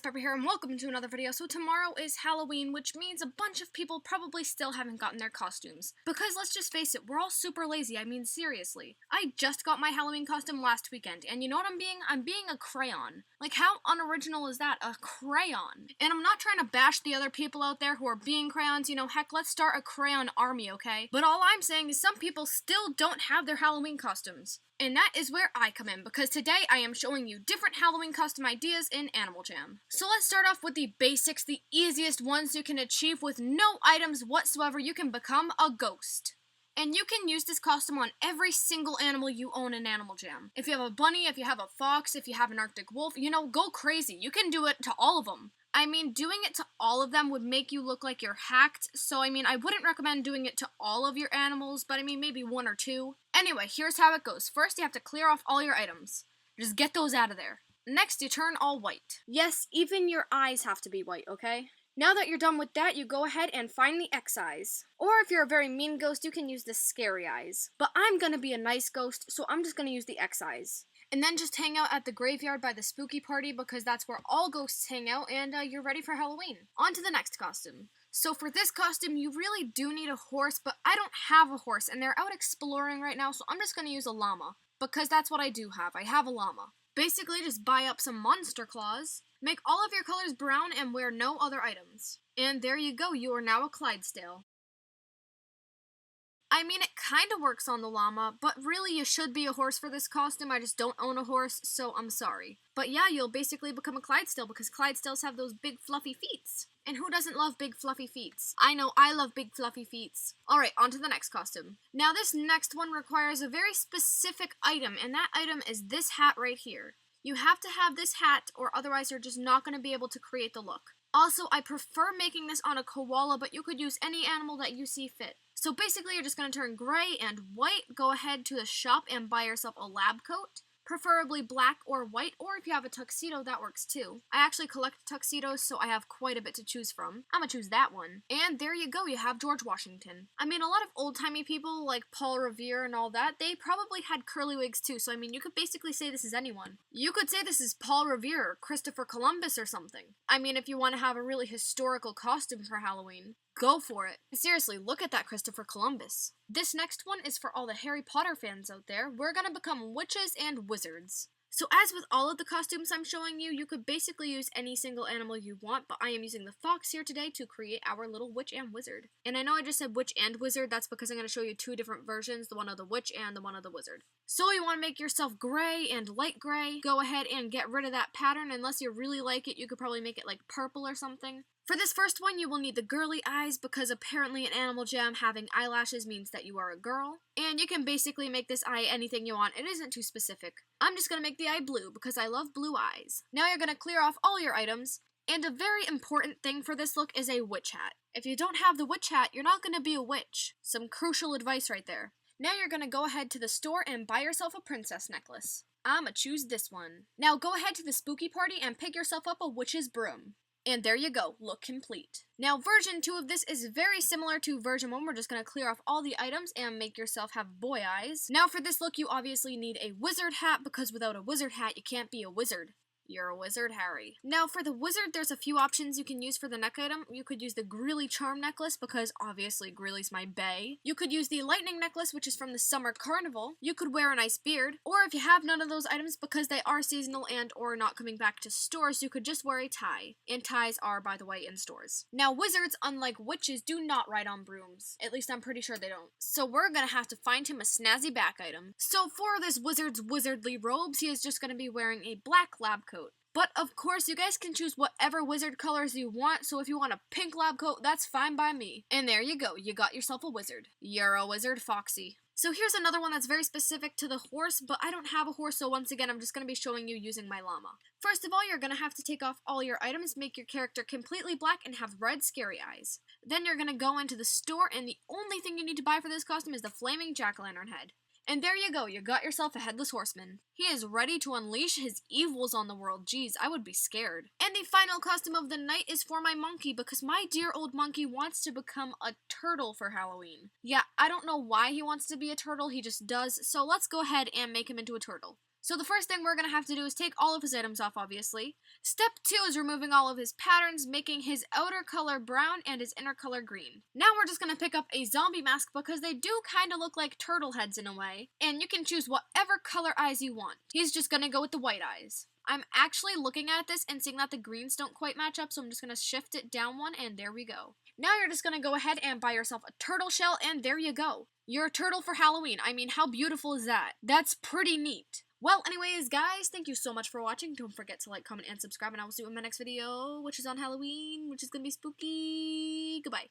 guys, Bepper here, and welcome to another video. So tomorrow is Halloween, which means a bunch of people probably still haven't gotten their costumes. Because let's just face it, we're all super lazy, I mean seriously. I just got my Halloween costume last weekend, and you know what I'm being? I'm being a crayon. Like, how unoriginal is that? A crayon. And I'm not trying to bash the other people out there who are being crayons, you know, heck, let's start a crayon army, okay? But all I'm saying is some people still don't have their Halloween costumes. And that is where I come in, because today I am showing you different Halloween costume ideas in Animal Jam. So let's start off with the basics, the easiest ones you can achieve with no items whatsoever. You can become a ghost. And you can use this costume on every single animal you own in Animal Jam. If you have a bunny, if you have a fox, if you have an Arctic wolf, you know, go crazy. You can do it to all of them. I mean, doing it to all of them would make you look like you're hacked, so I mean, I wouldn't recommend doing it to all of your animals, but I mean, maybe one or two. Anyway, here's how it goes. First, you have to clear off all your items. Just get those out of there. Next, you turn all white. Yes, even your eyes have to be white, okay? Now that you're done with that, you go ahead and find the X eyes. Or if you're a very mean ghost, you can use the scary eyes. But I'm gonna be a nice ghost, so I'm just gonna use the X eyes. And then just hang out at the graveyard by the spooky party, because that's where all ghosts hang out, and you're ready for Halloween. On to the next costume. So for this costume, you really do need a horse, but I don't have a horse, and they're out exploring right now, so I'm just gonna use a llama. Because that's what I do have. I have a llama. Basically, just buy up some monster claws, make all of your colors brown, and wear no other items. And there you go, you are now a Clydesdale. I mean, it kind of works on the llama, but really you should be a horse for this costume. I just don't own a horse, so I'm sorry. But yeah, you'll basically become a Clydesdale because Clydesdales have those big fluffy feet. And who doesn't love big fluffy feet? I know, I love big fluffy feet. Alright, on to the next costume. Now this next one requires a very specific item, and that item is this hat right here. You have to have this hat, or otherwise you're just not going to be able to create the look. Also, I prefer making this on a koala, but you could use any animal that you see fit. So basically, you're just going to turn gray and white, go ahead to the shop and buy yourself a lab coat, preferably black or white, or if you have a tuxedo, that works too. I actually collect tuxedos, so I have quite a bit to choose from. I'm gonna choose that one. And there you go, you have George Washington. I mean, a lot of old-timey people, like Paul Revere and all that, they probably had curly wigs too, so I mean, you could basically say this is anyone. You could say this is Paul Revere, or Christopher Columbus or something. I mean, if you want to have a really historical costume for Halloween. Go for it. Seriously, look at that Christopher Columbus. This next one is for all the Harry Potter fans out there. We're gonna become witches and wizards. So as with all of the costumes I'm showing you, you could basically use any single animal you want, but I am using the fox here today to create our little witch and wizard. And I know I just said witch and wizard, that's because I'm going to show you two different versions, the one of the witch and the one of the wizard. So you want to make yourself gray and light gray, go ahead and get rid of that pattern. Unless you really like it, you could probably make it like purple or something. For this first one, you will need the girly eyes, because apparently in Animal Jam, having eyelashes means that you are a girl. And you can basically make this eye anything you want. It isn't too specific. I'm just going to make the eye blue, because I love blue eyes. Now you're going to clear off all your items. And a very important thing for this look is a witch hat. If you don't have the witch hat, you're not going to be a witch. Some crucial advice right there. Now you're going to go ahead to the store and buy yourself a princess necklace. I'ma choose this one. Now go ahead to the spooky party and pick yourself up a witch's broom. And there you go, look complete. Now version 2 of this is very similar to version 1. We're just going to clear off all the items and make yourself have boy eyes. Now for this look, you obviously need a wizard hat, because without a wizard hat, you can't be a wizard. You're a wizard, Harry. Now for the wizard, there's a few options you can use for the neck item. You could use the Greeley charm necklace, because obviously Greeley's my bae. You could use the lightning necklace, which is from the summer carnival. You could wear a nice beard. Or if you have none of those items, because they are seasonal and or not coming back to stores, you could just wear a tie. And ties are, by the way, in stores. Now wizards, unlike witches, do not ride on brooms. At least I'm pretty sure they don't. So we're gonna have to find him a snazzy back item. So for this wizard's wizardly robes, he is just gonna be wearing a black lab coat. But of course, you guys can choose whatever wizard colors you want, so if you want a pink lab coat, that's fine by me. And there you go, you got yourself a wizard. You're a wizard, Foxy. So here's another one that's very specific to the horse, but I don't have a horse, so once again, I'm just going to be showing you using my llama. First of all, you're going to have to take off all your items, make your character completely black, and have red scary eyes. Then you're going to go into the store, and the only thing you need to buy for this costume is the flaming jack-o'-lantern head. And there you go, you got yourself a headless horseman. He is ready to unleash his evils on the world. Jeez, I would be scared. And the final costume of the night is for my monkey, because my dear old monkey wants to become a turtle for Halloween. Yeah, I don't know why he wants to be a turtle, he just does, so let's go ahead and make him into a turtle. So the first thing we're going to have to do is take all of his items off, obviously. Step 2 is removing all of his patterns, making his outer color brown and his inner color green. Now we're just going to pick up a zombie mask because they do kind of look like turtle heads in a way, and you can choose whatever color eyes you want. He's just going to go with the white eyes. I'm actually looking at this and seeing that the greens don't quite match up, so I'm just going to shift it down one, and there we go. Now you're just going to go ahead and buy yourself a turtle shell, and there you go. You're a turtle for Halloween. I mean, how beautiful is that? That's pretty neat. Well, anyways, guys, thank you so much for watching. Don't forget to like, comment, and subscribe, and I will see you in my next video, which is on Halloween, which is going to be spooky. Goodbye.